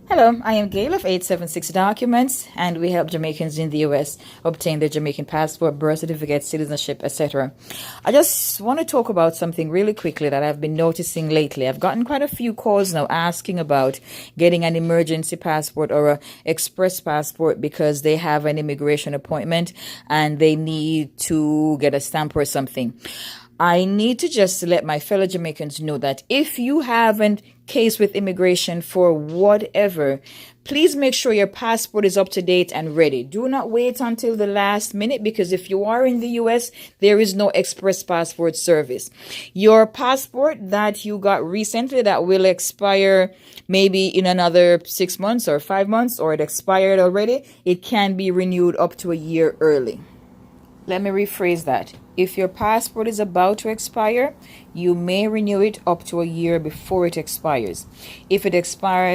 Hello, I am Gail of 876 Documents, and we help Jamaicans in the U.S. obtain their Jamaican passport, birth certificate, citizenship, etc. I just want to talk about something really quickly that I've been noticing lately. I've gotten quite a few calls now asking about getting an emergency passport or an express passport because they have an immigration appointment and they need to get a stamp or something. I need to just let my fellow Jamaicans know that if you have a case with immigration for whatever, please make sure your passport is up to date and ready. Do not wait until the last minute, because if you are in the US, there is no express passport service. Your passport that you got recently that will expire maybe in another 6 months or 5 months, or it expired already, it can be renewed up to a year early. Let me rephrase that. If your passport is about to expire, you may renew it up to a year before it expires. If it expires